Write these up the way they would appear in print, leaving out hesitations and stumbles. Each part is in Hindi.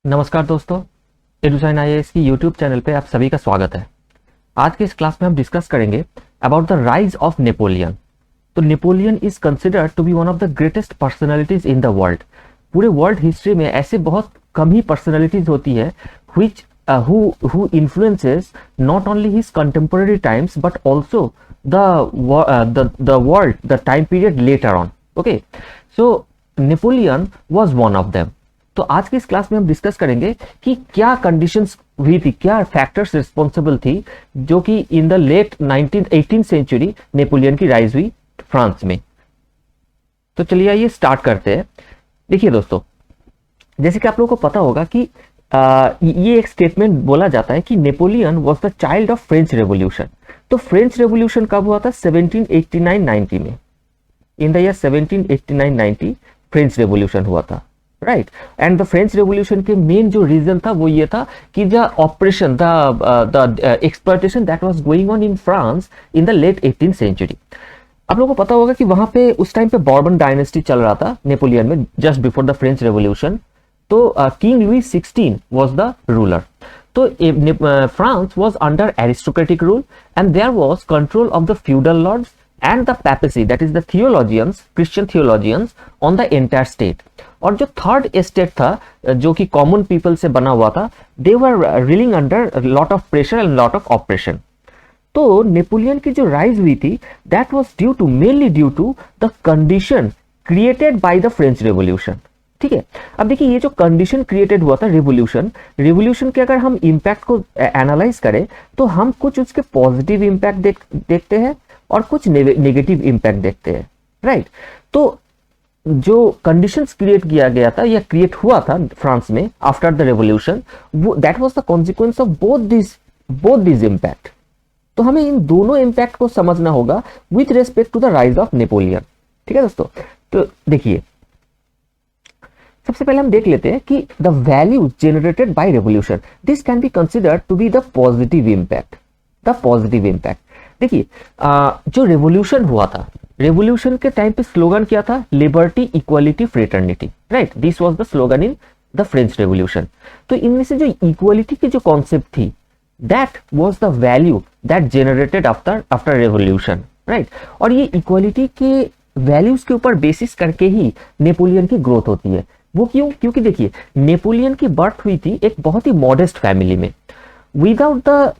नमस्कार दोस्तों, एडुसाइन आईएएस की यूट्यूब चैनल पे आप सभी का स्वागत है। आज के इस क्लास में हम डिस्कस करेंगे about the rise of Napoleon. तो Napoleon is considered to be one of the greatest personalities in the world. पूरे वर्ल्ड हिस्ट्री में ऐसे बहुत कम ही पर्सनालिटीज होती है which who influences not only his contemporary times but also the world, the time period later on. Okay, so Napoleon was one of them. तो आज की इस क्लास में हम डिस्कस करेंगे कि क्या कंडीशंस हुई थी, क्या फैक्टर्स रिस्पॉन्सिबल थी जो कि in the late 18th century Napoleon की राइज हुई फ्रांस में। तो चलिए आइए स्टार्ट करते हैं। देखिए दोस्तों, जैसे कि आप लोगों को पता होगा कि ये एक स्टेटमेंट बोला जाता है कि Napoleon was the child of French revolution. तो फ्रेंच रेवोल्यूशन कब हुआ था? 1789-90 में। In the year 1789-90 French revolution हुआ था, right. And the French revolution के मेन जो रीजन था वो ये था कि the operation, the exploitation that was going on in France in the late 18th century. आप लोगों को पता होगा कि वहां पे उस टाइम पे बॉर्बन डायनेस्टी चल रहा था नेपोलियन में, just before the French revolution. तो king Louis 16 was the ruler. तो France was under aristocratic rule and there was control of the feudal lords and the papacy, that is the theologians, Christian theologians on the entire state. और जो थर्ड एस्टेट था जो कि कॉमन पीपल से बना हुआ था, they were reeling under lot of pressure and lot of operation. तो नेपोलियन की जो राइज हुई थी that was due to, mainly due to the condition created by the French revolution. ठीक है, अब देखिए ये जो कंडीशन क्रिएटेड हुआ था रेवोल्यूशन के अगर हम इंपैक्ट को एनालाइज करें तो हम कुछ उसके पॉजिटिव इंपैक्ट देखते हैं और कुछ नेगेटिव इंपैक्ट देखते हैं, राइट। तो जो कंडीशंस क्रिएट किया गया था या क्रिएट हुआ था फ्रांस में after the revolution, that was the consequence of both this impact. तो हमें इन दोनों इंपैक्ट को समझना होगा with respect to the rise of Napoleon. ठीक है दोस्तों, तो देखिए सबसे पहले हम देख लेते हैं कि the value generated by revolution, this can be considered to be the positive impact. The positive impact देखिए, जो रेवोल्यूशन हुआ था, रेवोल्यूशन के टाइम पे स्लोगन क्या था? Liberty, equality, fraternity, right. This was the slogan in the French revolution. तो इनमें से जो इक्वालिटी की जो कॉन्सेप्ट थी, that was the value that generated after revolution, right. और ये इक्वालिटी के वैल्यूज के ऊपर बेसिस करके ही नेपोलियन की ग्रोथ होती है। वो क्यों? क्योंकि देखिए नेपोलियन की बर्थ हुई थी एक बहुत ही मॉडेस्ट फैमिली में। Without the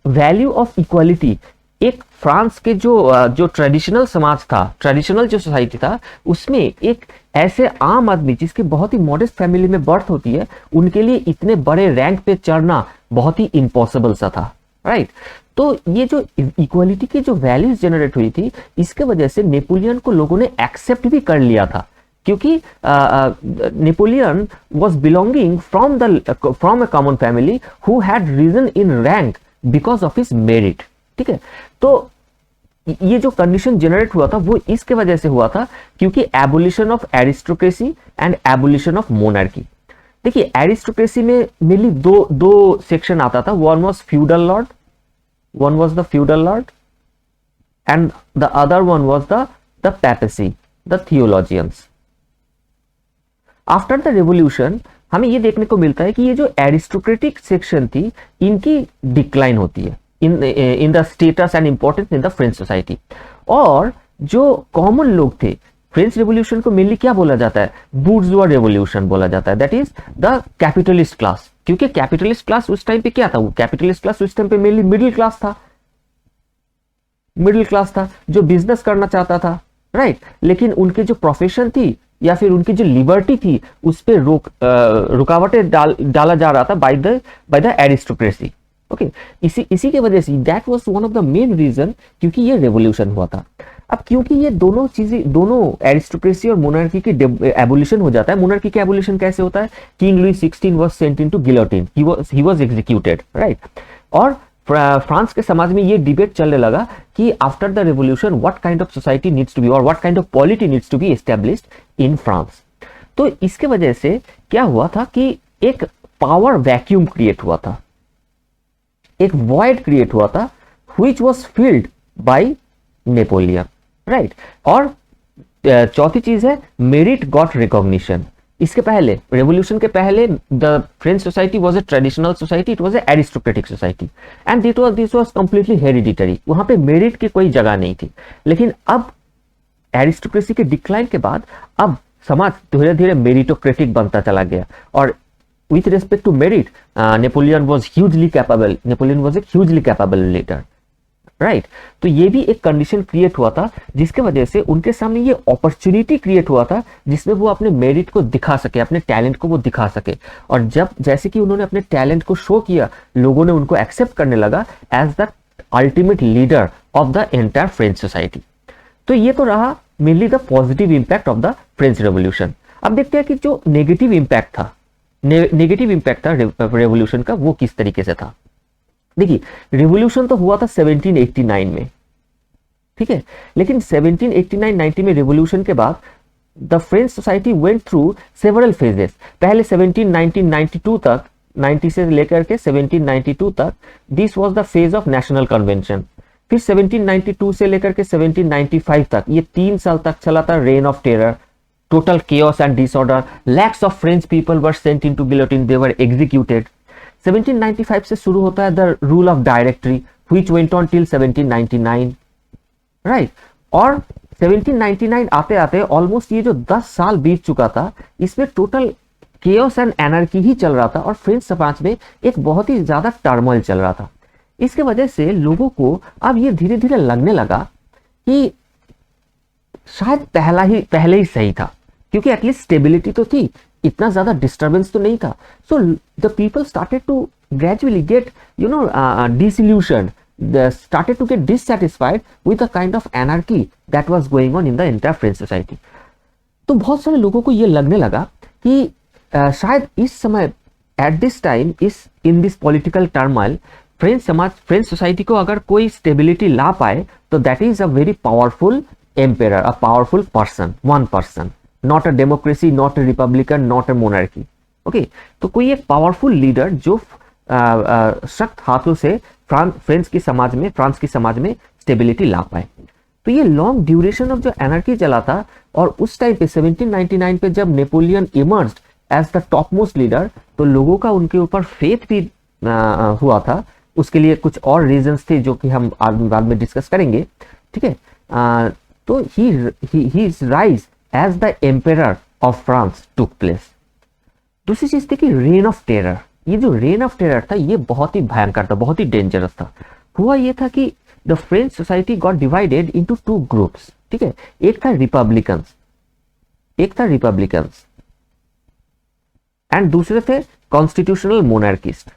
value of equality, एक फ्रांस के जो ट्रेडिशनल समाज था, ट्रेडिशनल जो सोसाइटी था, उसमें एक ऐसे आम आदमी जिसकी बहुत ही मॉडेस्ट फैमिली में बर्थ होती है, उनके लिए इतने बड़े रैंक पे चढ़ना बहुत ही इम्पॉसिबल सा था, राइट। तो ये जो इक्वालिटी की जो वैल्यूज जनरेट हुई थी, इसके वजह से नेपोलियन को लोगों ने एक्सेप्ट भी कर लिया था, क्योंकि Napoleon was belonging from a common family who had risen in rank because of his merit. ठीक है, तो ये जो कंडीशन जनरेट हुआ था वो इसके वजह से हुआ था क्योंकि abolition of aristocracy and abolition of monarchy. देखिए एरिस्टोक्रेसी में मेनली दो सेक्शन आता था। One was feudal lord, one was the feudal lord and the other one was the papacy, the theologians. After the revolution हमें ये देखने को मिलता है कि ये जो एरिस्टोक्रेटिक सेक्शन थी, इनकी डिक्लाइन होती है in the status and importance in the French society। और जो कॉमन लोग थे, फ्रेंच रेवोल्यूशन को मेनली क्या बोला जाता है? बूर्जुआ रेवोल्यूशन बोला जाता है, that is the capitalist class. क्योंकि कैपिटलिस्ट क्लास उस टाइम पे क्या था? वो कैपिटलिस्ट क्लास उस टाइम पे मेनली मिडिल क्लास था जो बिजनेस करना चाहता था, राइट। लेकिन उनकी जो प्रोफेशन थी या फिर उनकी जो लिबर्टी थी उस पर रुकावटें डाला जा रहा था बाय द एरिस्टोक्रेसी। ओके, इसी के वजह से that was one of the main reason क्योंकि ये रेवोल्यूशन हुआ था। अब क्योंकि ये दोनों चीजें, दोनों एरिस्टोक्रेसी और मोनार्की की एबोलिशन हो जाता है। मोनार्की का एबोलिशन कैसे होता है? King Louis 16 was sent into guillotine, he was executed, right. और फ्रांस के समाज में ये डिबेट चलने लगा कि after the revolution what kind of society needs to be और what kind of polity needs to be established in France. तो इसके वजह से क्या हुआ था कि एक पावर वैक्यूम क्रिएट हुआ था, एक वॉइड क्रिएट हुआ था which was filled by Napoleon, right. और चौथी चीज है मेरिट गॉट रिकॉग्निशन। इसके पहले, रेवोल्यूशन के पहले, the French society was a traditional society, it was a aristocratic society and this was completely hereditary. वहां पे मेरिट की कोई जगह नहीं थी। लेकिन अब एरिस्टोक्रेसी के डिक्लाइन के बाद अब समाज धीरे धीरे मेरिटोक्रेटिक बनता चला गया। और with respect to merit, Napoleon was hugely capable. Napoleon was a hugely capable leader, right? तो ये भी एक कंडीशन क्रिएट हुआ था जिसके वजह से उनके सामने ये अपॉर्चुनिटी क्रिएट हुआ था जिसमें वो अपने मेरिट को दिखा सके, अपने टैलेंट को वो दिखा सके। और जब जैसे कि उन्होंने अपने टैलेंट को शो किया, लोगों ने उनको एक्सेप्ट करने लगा as the ultimate leader of the entire French society. तो ये तो रहा mainly the positive impact of the French revolution. अब देखते हैं कि जो नेगेटिव इंपैक्ट था, नेगेटिव इंपैक्ट था रेवोल्यूशन का, वो किस तरीके से था। देखिए, रिवोल्यूशन तो हुआ था 1789 में, ठीक है, लेकिन 1789-90 में रिवोल्यूशन के बाद the French society went through several phases. पहले 1792 तक, 90 से लेकर के 1792 तक this was the phase of national convention. फिर 1792 से लेकर के 1795 तक, ये 3 साल तक चला था rain of terror, total chaos and disorder. Lakhs of French people were sent into guillotine, they were executed. 1795 से शुरू होता है the rule of directory which went on till 1799, right? और 1799 आते आते ऑलमोस्ट ये जो 10 साल बीत चुका था, इसमें टोटल chaos and anarchy ही चल रहा था और फ्रेंच समाज में एक बहुत ही ज्यादा टर्मोइल चल रहा था। इसके वजह से लोगों को अब ये धीरे धीरे लगने लगा कि शायद पहले ही सही था, क्योंकि एटलीस्ट स्टेबिलिटी तो थी, इतना ज्यादा डिस्टर्बेंस तो नहीं था। So the people started to gradually get disillusion, started to get dissatisfied with the kind of anarchy that was going on in the entire French society. तो बहुत सारे लोगों को ये लगने लगा कि शायद इस समय at this time in this political turmoil French society को अगर कोई स्टेबिलिटी ला पाए तो that is a very powerful ampere, a powerful person, one person, not a democracy, not a Republican, not a monarchy. Okay, तो कोई एक पावरफुल लीडर जो सख्त हाथों से फ्रांस की समाज में स्टेबिलिटी ला पाए। तो ये लॉन्ग ड्यूरेशन ऑफ जो एनार्की चला था, और उस टाइम पे 1799 पे जब Napoleon emerged as the top most leader, तो लोगों का उनके ऊपर फेथ भी हुआ था। उसके लिए कुछ और रीजंस थे जो कि हम बाद में डिस्कस करेंगे, ठीक है। तो he rise as the emperor of France took place. दूसरी चीज थी कि रेन ऑफ टेरर। ये जो रेन ऑफ टेरर था ये बहुत ही भयंकर था, बहुत ही डेंजरस था। हुआ ये था कि the French society got divided into 2 groups, ठीक है। एक था रिपब्लिकन्स एंड दूसरे थे कॉन्स्टिट्यूशनल मोनार्किस्ट।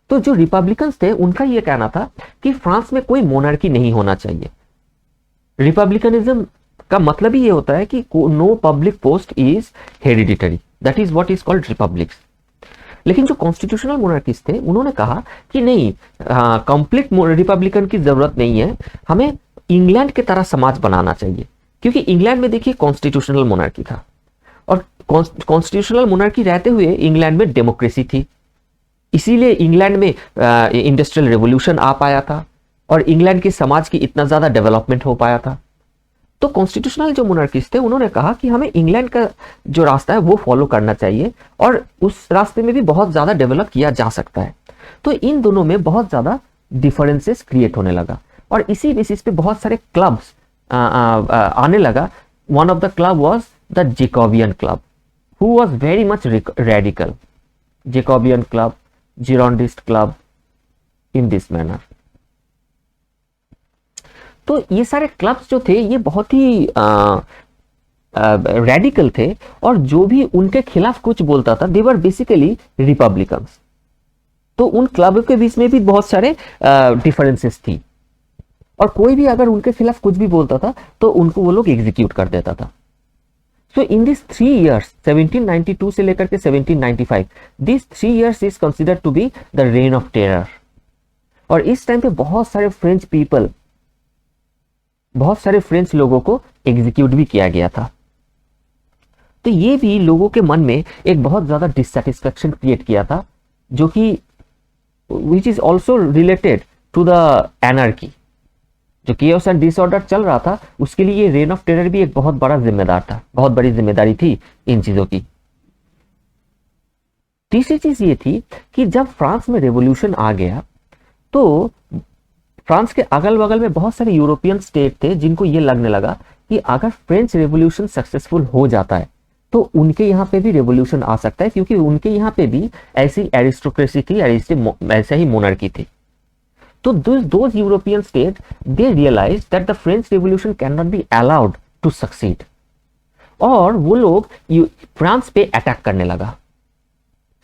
तो जो रिपब्लिकन्स थे उनका ये कहना था कि फ्रांस में कोई मोनार्की नहीं होना चाहिए। रिपब्लिकनिज्म का मतलब ही ये होता है कि no public post is hereditary, that is what is called republics. लेकिन जो कॉन्स्टिट्यूशनल मोनार्किस्ट थे उन्होंने कहा कि नहीं, कंप्लीट रिपब्लिकन की जरूरत नहीं है, हमें इंग्लैंड की तरह समाज बनाना चाहिए। क्योंकि इंग्लैंड में देखिए कॉन्स्टिट्यूशनल मोनार्की था, और कॉन्स्टिट्यूशनल मोनार्की रहते हुए इंग्लैंड में डेमोक्रेसी थी। इसीलिए इंग्लैंड में इंडस्ट्रियल रेवोल्यूशन आ पाया था और इंग्लैंड के समाज की इतना ज्यादा डेवलपमेंट हो पाया था। तो कॉन्स्टिट्यूशनल जो मोनार्किस्ट थे उन्होंने कहा कि हमें इंग्लैंड का जो रास्ता है वो फॉलो करना चाहिए और उस रास्ते में भी बहुत ज्यादा डेवलप किया जा सकता है। तो इन दोनों में बहुत ज्यादा डिफरेंसेस क्रिएट होने लगा और इसी बेसिस पे बहुत सारे क्लब्स आने लगा। One of the club was the Jacobin club, who was very much radical. Jacobin club, Girondist club, in this manner. तो ये सारे क्लब्स जो थे ये बहुत ही रेडिकल थे और जो भी उनके खिलाफ कुछ बोलता था दे वर बेसिकली रिपब्लिकन्स। तो उन क्लब के बीच में भी बहुत सारे डिफरेंसेस थी और कोई भी अगर उनके खिलाफ कुछ भी बोलता था तो उनको वो लोग एग्जीक्यूट कर देता था। सो इन दिस 3 years 1792 से लेकर के 1795, this 3 years is considered to be the reign of terror. और इस टाइम पे बहुत सारे फ्रेंच लोगों को एग्जीक्यूट भी किया गया था। तो ये भी लोगों के मन में एक बहुत ज्यादा डिससैटिस्फैक्शन क्रिएट किया था, जो कि which is also related to the anarchy. जो केओस एंड डिसऑर्डर चल रहा था उसके लिए ये रेन ऑफ टेरर भी एक बहुत बड़ा जिम्मेदार था, बहुत बड़ी जिम्मेदारी थी इन चीजों की। तीसरी चीज ये थी कि जब फ्रांस में रेवोल्यूशन आ गया तो फ्रांस के अगल बगल में बहुत सारे यूरोपियन स्टेट थे जिनको ये लगने लगा कि अगर फ्रेंच रेवोल्यूशन सक्सेसफुल हो जाता है तो उनके यहाँ पे भी रेवोल्यूशन आ सकता है, क्योंकि उनके यहाँ पे भी ऐसी एरिस्टोक्रेसी थी, ऐसे ही मोनार्की थी। तो those European states they realized that the French Revolution cannot be allowed to succeed, और वो लोग फ्रांस पे अटैक करने लगा,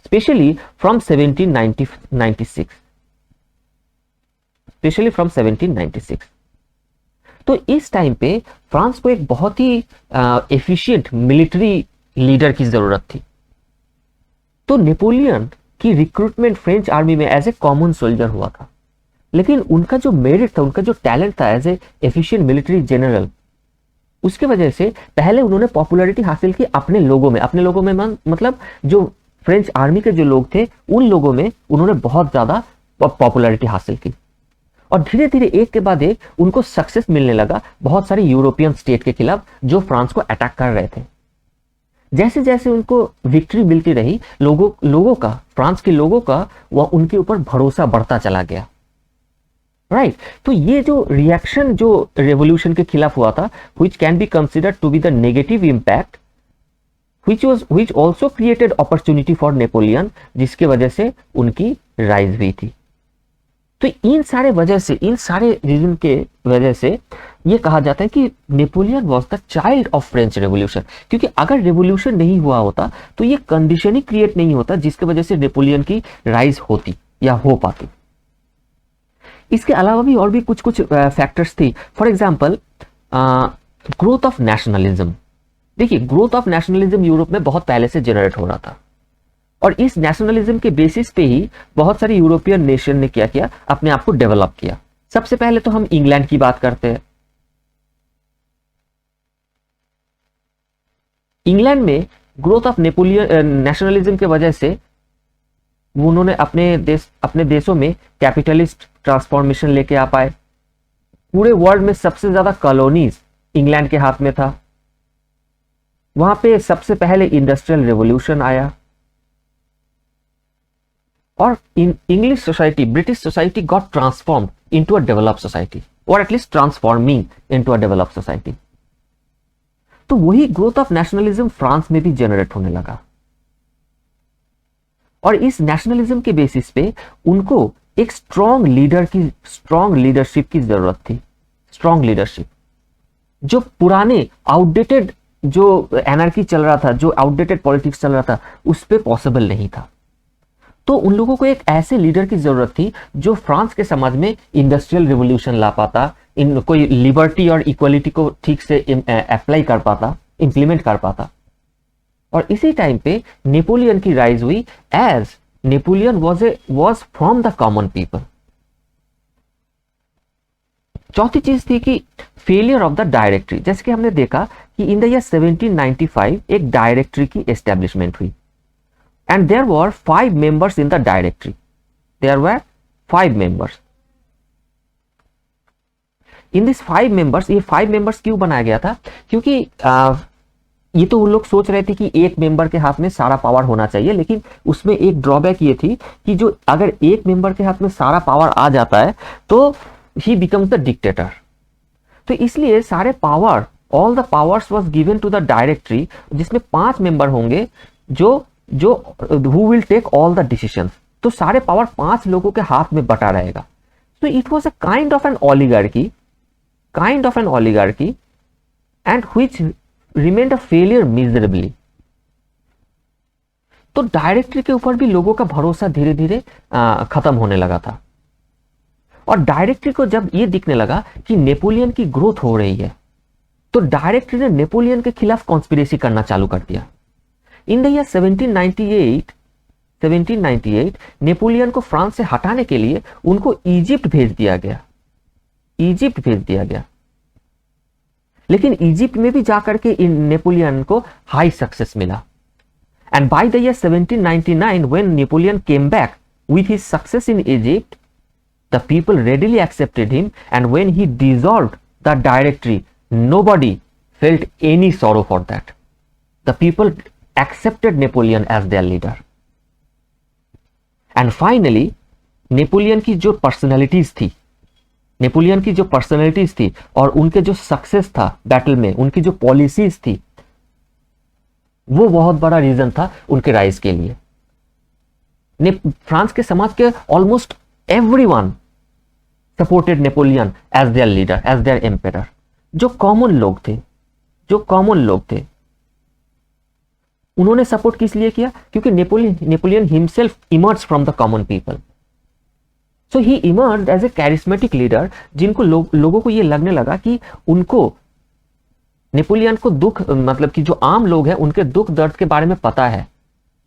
स्पेशली फ्रॉम 1796। तो इस टाइम पे फ्रांस को एक बहुत ही एफिशिएंट मिलिट्री लीडर की जरूरत थी। तो नेपोलियन की रिक्रूटमेंट फ्रेंच आर्मी में एज ए कॉमन सोल्जर हुआ था, लेकिन उनका जो मेरिट था, उनका जो टैलेंट था as a efficient military general, उसके वजह से पहले उन्होंने पॉपुलैरिटी हासिल की अपने लोगों में मतलब जो फ्रेंच आर्मी के जो लोग थे उन लोगों में उन्होंने बहुत ज्यादा पॉपुलैरिटी हासिल की, और धीरे धीरे एक के बाद एक उनको सक्सेस मिलने लगा बहुत सारे यूरोपियन स्टेट के खिलाफ जो फ्रांस को अटैक कर रहे थे। जैसे जैसे उनको विक्ट्री मिलती रही, लोगों का, फ्रांस के लोगों का वह उनके ऊपर भरोसा बढ़ता चला गया। राइट तो ये जो रिएक्शन जो रेवोल्यूशन के खिलाफ हुआ था, which can be considered to be the negative impact, which also created opportunity for Napoleon, जिसके वजह से उनकी राइज हुई थी। तो इन सारे रीजन के वजह से ये कहा जाता है कि Napoleon was the child of French revolution, क्योंकि अगर रेवोल्यूशन नहीं हुआ होता तो ये कंडीशन ही क्रिएट नहीं होता जिसके वजह से नेपोलियन की राइज होती या हो पाती। इसके अलावा भी और भी कुछ फैक्टर्स थी। For example growth of nationalism. देखिए, ग्रोथ ऑफ नेशनलिज्म यूरोप में बहुत पहले से जनरेट हो रहा था, और इस नेशनलिज्म के बेसिस पे ही बहुत सारे यूरोपियन नेशन ने क्या किया, अपने आप को डेवलप किया। सबसे पहले तो हम इंग्लैंड की बात करते हैं। इंग्लैंड में ग्रोथ ऑफ नेशनलिज्म के वजह से उन्होंने अपने देशों में कैपिटलिस्ट ट्रांसफॉर्मेशन लेके आ पाए। पूरे वर्ल्ड में सबसे ज्यादा कॉलोनीज इंग्लैंड के हाथ में था। वहां पे सबसे पहले इंडस्ट्रियल रेवोल्यूशन आया, और English society, British society got transformed into a developed society, और at least transforming into a developed society. तो वही ग्रोथ ऑफ नेशनलिज्म फ्रांस में भी जनरेट होने लगा, और इस नेशनलिज्म के बेसिस पे उनको एक स्ट्रॉन्ग लीडरशिप की जरूरत थी। स्ट्रॉन्ग लीडरशिप, जो पुराने आउटडेटेड जो एनार्की चल रहा था, जो आउटडेटेड पॉलिटिक्स चल रहा था, उस पे पॉसिबल नहीं था। तो उन लोगों को एक ऐसे लीडर की जरूरत थी जो फ्रांस के समाज में इंडस्ट्रियल रिवोल्यूशन ला पाता, इन कोई लिबर्टी और इक्वलिटी को ठीक से अप्लाई कर पाता, इंप्लीमेंट कर पाता। और इसी टाइम पे नेपोलियन की राइज हुई, as Napoleon was from the common people. चौथी चीज थी कि फेलियर ऑफ द डायरेक्टरी। जैसे कि हमने देखा कि इन द ईयर 1795 एक डायरेक्टरी की एस्टेब्लिशमेंट हुई, and there were 5 members in the directory. There were 5 members. In this 5 members, ये 5 मेंबर्स क्यों बनाया गया था? क्योंकि ये तो उन लोग सोच रहे थे कि एक मेंबर के हाथ में सारा पावर होना चाहिए, लेकिन उसमें एक ड्रॉबैक ये थी कि जो अगर एक मेंबर के हाथ में सारा पावर आ जाता है तो ही बिकम्स द डिक्टेटर। तो इसलिए सारे power, all the powers was given to the directory, जिसमें 5 मेंबर होंगे जो who will take all the decisions. तो सारे पावर 5 लोगों के हाथ में बटा रहेगा। तो it was a kind of an oligarchy and which remained a failure miserably। तो डायरेक्टरी के ऊपर भी लोगों का भरोसा धीरे धीरे खत्म होने लगा था, और डायरेक्टरी को जब ये दिखने लगा कि नेपोलियन की ग्रोथ हो रही है, तो डायरेक्टरी ने नेपोलियन के खिलाफ कॉन्स्पिरेसी करना चालू कर दिया। इन द ईयर 1798 नेपोलियन को फ्रांस से हटाने के लिए उनको इजिप्ट भेज दिया गया। लेकिन इजिप्ट में भी जाकर के इन नेपोलियन को हाई सक्सेस मिला, and by the year 1799 when Napoleon came back with his success in Egypt, The people readily accepted him, and when he dissolved the directory, nobody felt any sorrow for that. The people accepted Napoleon as their leader. And finally, Napoleon की जो पर्सनैलिटीज थी और उनके जो सक्सेस था बैटल में, उनकी जो पॉलिसीज थी, वो बहुत बड़ा रीजन था उनके राइज के लिए। फ्रांस के समाज के almost everyone supported Napoleon as their leader, as their emperor. जो कॉमन लोग थे उन्होंने सपोर्ट किस लिए किया? क्योंकि Napoleon himself emerge from the common people. So he emerge as a charismatic leader, जिनको लोगों को ये लगने लगा कि उनको नेपोलियन को दुख, मतलब कि जो आम लोग हैं उनके दुख दर्द के बारे में पता है।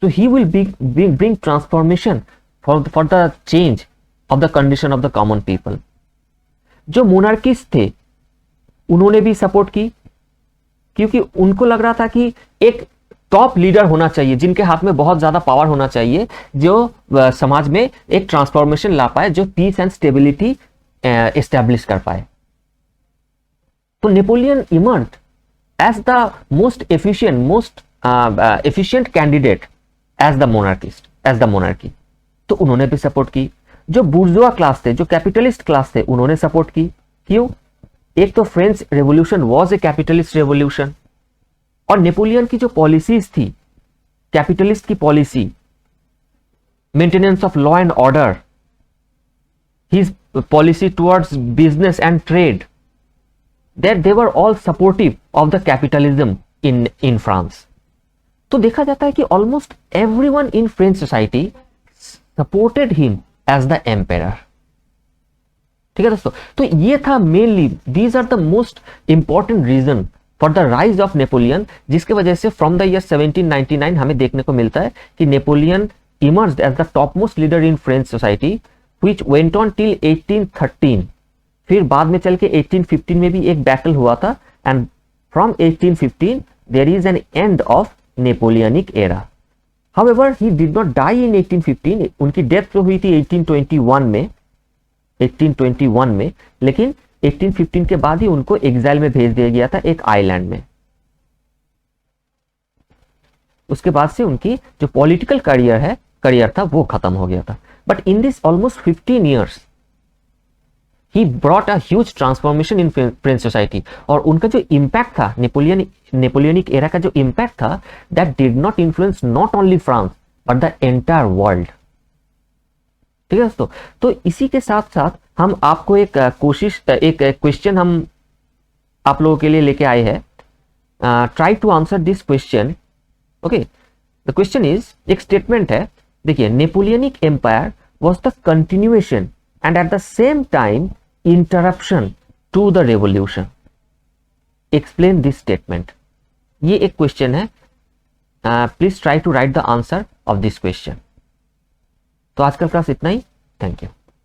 तो he will bring transformation for the change of the condition of the common people. जो मोनार्किस्ट थे उन्होंने भी सपोर्ट की, क्योंकि उनको लग रहा था कि एक टॉप लीडर होना चाहिए जिनके हाथ में बहुत ज्यादा पावर होना चाहिए, जो समाज में एक ट्रांसफॉर्मेशन ला पाए, जो पीस एंड स्टेबिलिटी एस्टैब्लिश कर पाए। तो Napoleon emerge as the most efficient candidate as the monarchy. तो उन्होंने भी सपोर्ट की। जो बुर्जुआ क्लास थे, जो कैपिटलिस्ट क्लास थे, उन्होंने सपोर्ट की। क्यों? एक तो French revolution was a capitalist revolution, और नेपोलियन की जो पॉलिसीज थी, कैपिटलिस्ट की policy, maintenance of law and order, his policy towards business and trade, that they were all supportive of the capitalism in France. तो देखा जाता है कि almost everyone in French society supported him as the emperor. ठीक है दोस्तों, तो ये था mainly, these are the most important reason for the rise of Napoleon, जिसके वजह से फ्रॉम द ईयर 1799 हमें देखने को मिलता है कि Napoleon emerged as the top most leader in French society, which went on till 1813। फिर बाद में चल के 1815 में भी एक बैटल हुआ था, and from 1815 there is an end of Napoleonic era. However he did not die in 1815, उनकी डेथ तो हुई थी 1821 में, लेकिन 1815 के बाद ही उनको एग्जाइल में भेज दिया गया था एक आइलैंड में। उसके बाद से उनकी जो पॉलिटिकल करियर था वो खत्म हो गया था। But in this almost 15 years he brought a huge transformation in French society. और उनका जो इम्पैक्ट था, नेपोलियनिक एरा का जो इम्पैक्ट था, that did not influence not only France but the entire world. ठीक है दोस्तों, तो इसी के साथ साथ हम आपको एक क्वेश्चन हम आप लोगों के लिए लेके आए हैं। Try to answer this question. Okay, the question is, एक स्टेटमेंट है, देखिए, Napoleonic empire was the continuation and at the same time interruption to the revolution. Explain this statement. ये एक क्वेश्चन है, please try to write the answer of this question. तो आज का क्लास इतना ही। Thank you.